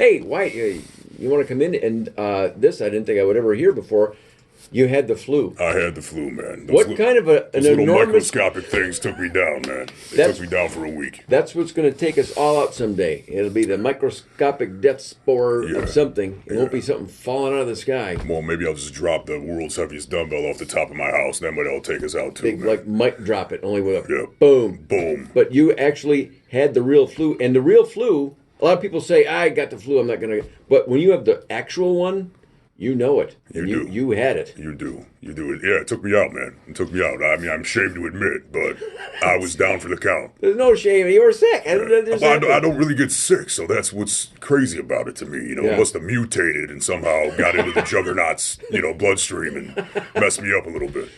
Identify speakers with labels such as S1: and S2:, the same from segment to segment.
S1: Hey, White, you want to come in? And this I didn't think I would ever hear before. You had the flu.
S2: I had the flu, man.
S1: What kind of an
S2: those little
S1: enormous...
S2: microscopic things took me down, man. They
S1: That's
S2: took me down for a week.
S1: that's what's going to take us all out someday. It'll be the microscopic death spore
S2: Yeah.
S1: of something. It won't
S2: Yeah.
S1: be something falling out of the sky.
S2: Well, maybe I'll just drop the world's heaviest dumbbell off the top of my house, and that might all take us out too,
S1: Big,
S2: man.
S1: like mic drop it, only with a
S2: Yeah.
S1: boom.
S2: Boom.
S1: But you actually had the real flu. And the real flu, a lot of people say, I got the flu, I'm not going to... But when you have the actual one, you know it. And
S2: You do.
S1: You had it.
S2: You do. You do it. Yeah, it took me out, man. It took me out. I mean, I'm ashamed to admit, but I was down for the count.
S1: There's no shame. You were sick.
S2: I don't really get sick, so that's what's crazy about it to me. You know,
S1: Yeah.
S2: it must have mutated and somehow got into the juggernaut's, bloodstream and messed me up a little bit.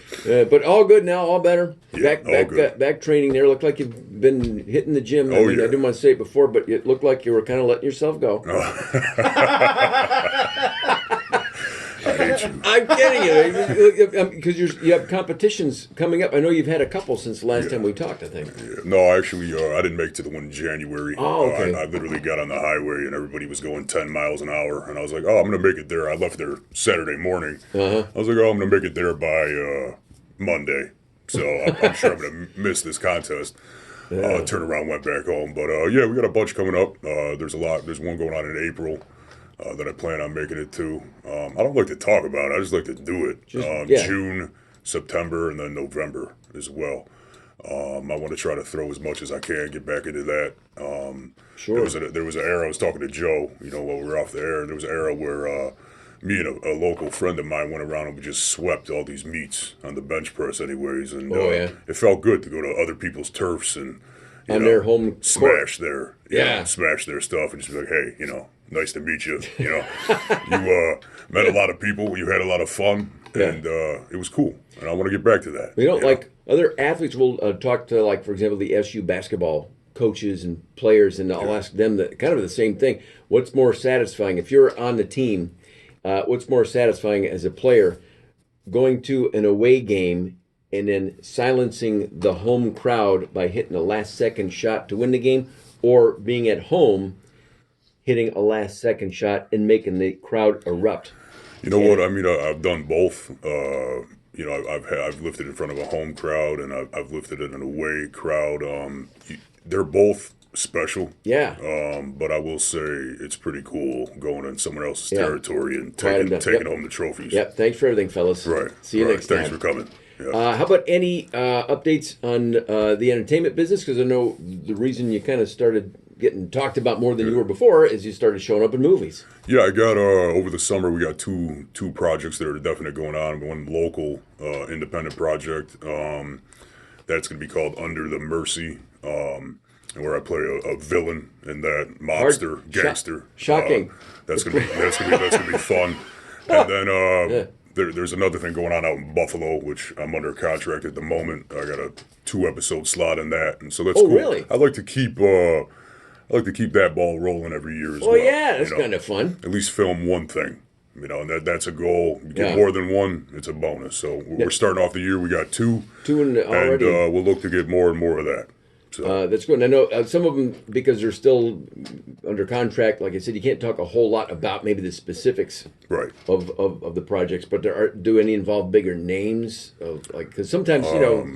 S1: But all good now, all better.
S2: Yeah, all good.
S1: Back training there. Looked like you've been hitting the gym.
S2: Oh,
S1: I
S2: yeah.
S1: didn't want to say it before, but it looked like you were kind of letting yourself go.
S2: I hate you.
S1: I'm kidding you, because you have competitions coming up. I know you've had a couple since the last time we talked, I think.
S2: Yeah. No, actually, I didn't make it to the one in January.
S1: Oh, okay.
S2: I literally got on the highway and everybody was going 10 miles an hour. And I was like, oh, I'm going to make it there. I left there Saturday morning.
S1: Uh-huh.
S2: I was like, oh, I'm going to make it there by Monday. So I'm sure I'm going to miss this contest. Turned around, went back home. But yeah, we got a bunch coming up. There's a lot. There's one going on in April. That I plan on making it to. I don't like to talk about it. I just like to do it.
S1: Yeah.
S2: June, September, and then November as well. I want to try to throw as much as I can, get back into that.
S1: Sure.
S2: There was an era, I was talking to Joe, while we were off the air, there was an era where me and a local friend of mine went around and we just swept all these meets on the bench press anyways. And it felt good to go to other people's turfs and
S1: On their home court.
S2: smash their
S1: Yeah.
S2: smash their stuff and just be like, hey, nice to meet you. You met a lot of people. You had a lot of fun, and it was cool. And I want to get back to that.
S1: Like other athletes will talk to, like, for example, the SU basketball coaches and players, and I'll ask them kind of the same thing. What's more satisfying if you're on the team? What's more satisfying as a player, going to an away game and then silencing the home crowd by hitting a last-second shot to win the game, or being at home, hitting a last-second shot and making the crowd erupt?
S2: You know what? I mean, I've done both. I've lifted in front of a home crowd and I've lifted in an away crowd. They're both special.
S1: Yeah.
S2: But I will say it's pretty cool going in someone else's territory and taking home the trophies.
S1: Yep. Thanks for everything, fellas.
S2: Right.
S1: See you next time.
S2: Thanks for coming. Yeah.
S1: How about any updates on the entertainment business? Because I know the reason you kind of started getting talked about more than you were before is you started showing up in movies.
S2: Yeah, I got over the summer. We got two projects that are definitely going on. One local independent project that's going to be called Under the Mercy, where I play a villain in that mobster gangster.
S1: Shocking.
S2: That's gonna be fun. And then there's another thing going on out in Buffalo, which I'm under contract at the moment. I got a 2-episode slot in that, and so that's cool.
S1: Really?
S2: I like to keep that ball rolling every year as well.
S1: Oh yeah, that's kind of fun.
S2: At least film one thing, and that's a goal. You get more than one, it's a bonus. So we're starting off the year. We got two
S1: already,
S2: and we'll look to get more and more of that. So
S1: that's good. And I know some of them, because they're still under contract, like I said, you can't talk a whole lot about maybe the specifics of the projects, but do any involve bigger names? Because sometimes,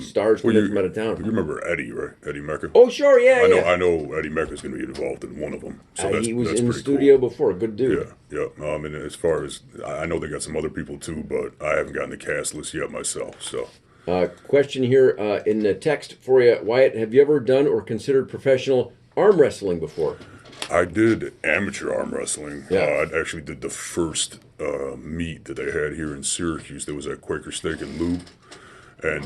S1: stars come in from out of town.
S2: You remember Eddie, right? Eddie Mecca?
S1: Oh, sure, yeah.
S2: I know Eddie Mecca's going to be involved in one of them. So
S1: he was
S2: that's
S1: in the
S2: pretty
S1: studio
S2: cool.
S1: before. Good dude.
S2: Yeah. And as far as, I know they got some other people too, but I haven't gotten the cast list yet myself, so...
S1: Question here in the text for you, Wyatt. Have you ever done or considered professional arm wrestling before?
S2: I did amateur arm wrestling.
S1: Yeah.
S2: I actually did the first meet that they had here in Syracuse. There was at Quaker Steak and Lube, and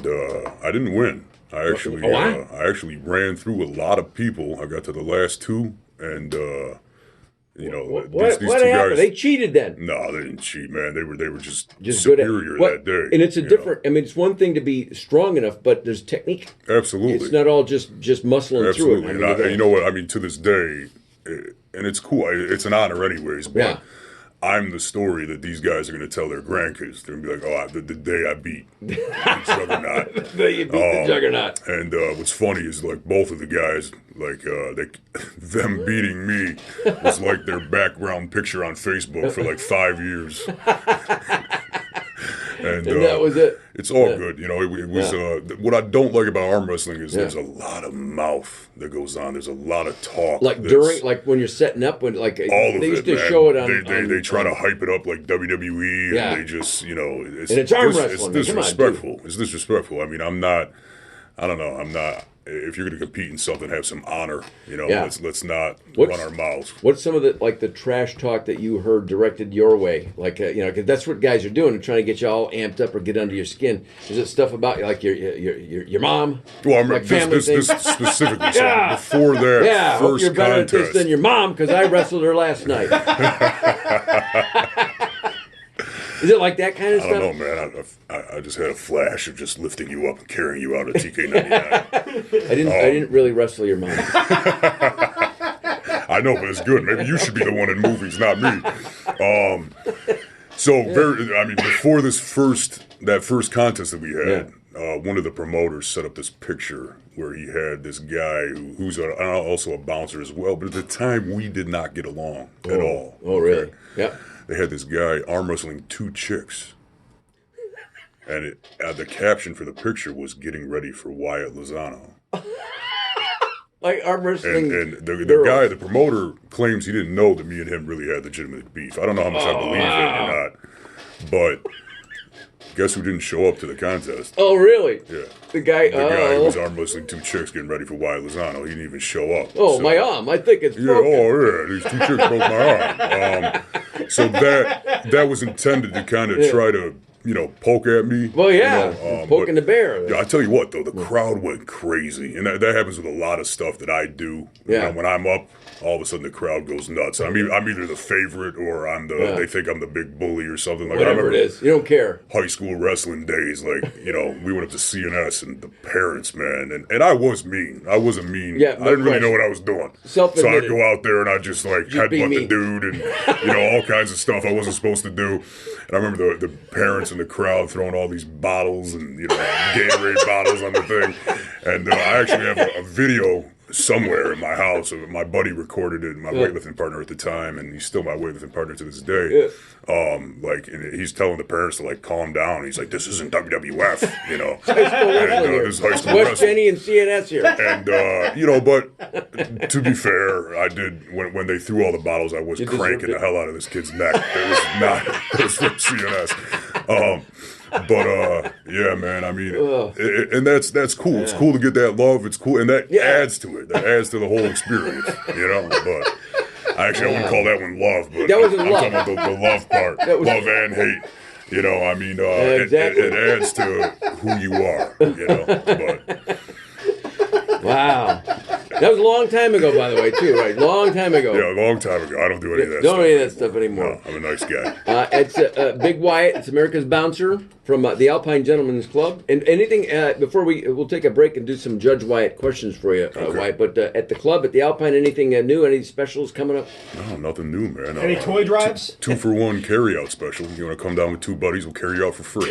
S2: I didn't win. I actually ran through a lot of people. I got to the last two, and
S1: What
S2: two
S1: happened?
S2: guys.
S1: They cheated then.
S2: No, they didn't cheat, man. They were just
S1: good
S2: superior that day.
S1: And it's a different. I mean, it's one thing to be strong enough, but there's technique.
S2: Absolutely,
S1: it's not all just muscling through it.
S2: And you know what? I mean, to this day, and it's cool. It's an honor, anyways. But I'm the story that these guys are going to tell their grandkids. They're going to be like, oh, the day I beat the juggernaut.
S1: The day you beat the juggernaut.
S2: And what's funny is like both of the guys, like them beating me was like their background picture on Facebook for like 5 years. And
S1: that was it.
S2: It's all good, you know. It was what I don't like about arm wrestling is there's a lot of mouth that goes on. There's a lot of talk.
S1: Like during, like when you're setting up, when like
S2: all
S1: they used to
S2: man.
S1: show it on.
S2: They try to hype it up like WWE,
S1: Yeah.
S2: and they just
S1: it's arm wrestling.
S2: It's disrespectful. It's disrespectful. I mean, I'm not. If you're going to compete in something, have some honor. You know, let's not run our mouths.
S1: What's some of the trash talk that you heard directed your way? Like because that's what guys are doing. They're trying to get you all amped up or get under your skin. Is it stuff about like your mom?
S2: Well, I remember
S1: like family
S2: this specifically. So before that first
S1: you're better
S2: contest,
S1: at this than your mom because I wrestled her last night. Is it like that kind of stuff?
S2: I don't know, man. I just had a flash of just lifting you up and carrying you out of TK99.
S1: I didn't really wrestle your mom.
S2: I know, but it's good. Maybe you should be the one in movies, not me. Before that first contest that we had, one of the promoters set up this picture where he had this guy who's also a bouncer as well. But at the time, we did not get along at all.
S1: Oh, really? Yeah.
S2: They had this guy arm wrestling 2 chicks. And the caption for the picture was "Getting ready for Wyatt Lozano."
S1: Like arm wrestling.
S2: And the guy, the promoter, claims he didn't know that me and him really had legitimate beef. I don't know how much I believe it or not. But guess who didn't show up to the contest?
S1: Oh, really?
S2: Yeah.
S1: The guy
S2: who was arm wrestling 2 chicks getting ready for Wyatt Lozano. He didn't even show up.
S1: Oh, so, my arm. I think it's broken.
S2: These 2 chicks broke my arm. So that was intended to kind of try to, poke at me.
S1: Well, yeah, poking the bear.
S2: Yeah, I tell you what, though, the crowd went crazy. And that happens with a lot of stuff that I do.
S1: Yeah.
S2: When I'm up, all of a sudden the crowd goes nuts. I'm either the favorite or they think I'm the big bully or something. Like
S1: whatever it is. You don't care.
S2: High school wrestling days, like, we went up to CNS and the parents, man. And I was mean. I wasn't mean.
S1: Yeah,
S2: I didn't really know what I was doing. So I'd go out there and I'd just headbutt the dude and, all kinds of stuff I wasn't supposed to do. And I remember the parents in the crowd throwing all these bottles and, Gatorade bottles on the thing. And I actually have a video somewhere in my house. My buddy recorded it, my weightlifting partner at the time, and he's still my weightlifting partner to this day. And he's telling the parents to calm down. He's like, "This isn't WWF, this is high school
S1: West
S2: wrestling."
S1: Jenny and CNS here.
S2: And but to be fair, I did when they threw all the bottles, I was cranking the hell out of this kid's neck. It was not. It was from CNS. Yeah, man. I mean, and that's cool. Yeah. It's cool to get that love. It's cool, and that adds to it. That adds to the whole experience, But I wouldn't call that one love. But
S1: that wasn't
S2: I'm
S1: love.
S2: talking about the love part, love and hate.
S1: Exactly.
S2: It adds to who you are. But
S1: wow. That was a long time ago, by the way, too, right? Long time ago.
S2: Yeah, a long time ago. I don't do any of that
S1: stuff.
S2: Don't do
S1: any of that stuff anymore.
S2: No, I'm a nice guy.
S1: It's Big Wyatt. It's America's Bouncer from the Alpine Gentlemen's Club. And anything, before we'll take a break and do some Judge Wyatt questions for you, okay. Wyatt. But at the club, at the Alpine, anything new? Any specials coming up?
S2: No, nothing new, man.
S3: Any toy drives?
S2: 2-for-1 carry-out special. You want to come down with 2 buddies, we'll carry you out for free.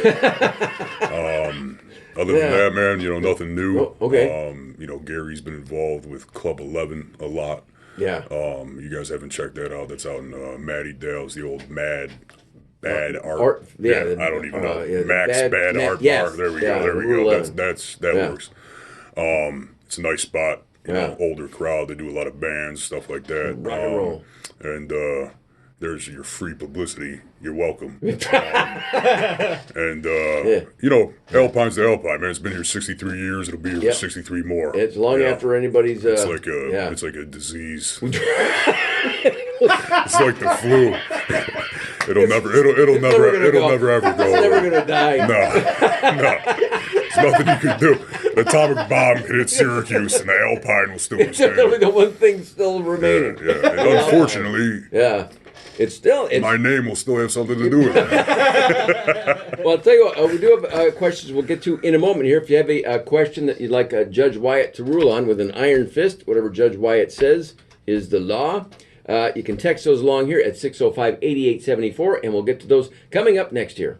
S2: Other than that, man, nothing new.
S1: Oh, okay.
S2: Gary's been involved with Club 11 a lot.
S1: Yeah.
S2: You guys haven't checked that out. That's out in Maddie Dale's, the old Bad Art.
S1: Yeah,
S2: I don't even know.
S1: Max
S2: Bad Art Bar. There we go. There we go. That works. It's a nice spot. Older crowd. They do a lot of bands, stuff like that.
S1: Rock and roll.
S2: And there's your free publicity. You're welcome. Alpine's the Alpine, man. It's been here 63 years. It'll be here for 63 more.
S1: It's long after anybody's.
S2: It's like a disease. It's like the flu. It'll never ever go.
S1: It's never gonna die.
S2: No. There's nothing you can do. An atomic bomb can hit Syracuse, and the Alpine will still be standing.
S1: It's the one thing still remaining.
S2: Yeah. And unfortunately.
S1: Yeah.
S2: My name will still have something to do with it.
S1: Well, I'll tell you what, we do have questions we'll get to in a moment here. If you have a question that you'd like Judge Wyatt to rule on with an iron fist, whatever Judge Wyatt says is the law. You can text those along here at 605-8874, and we'll get to those coming up next year.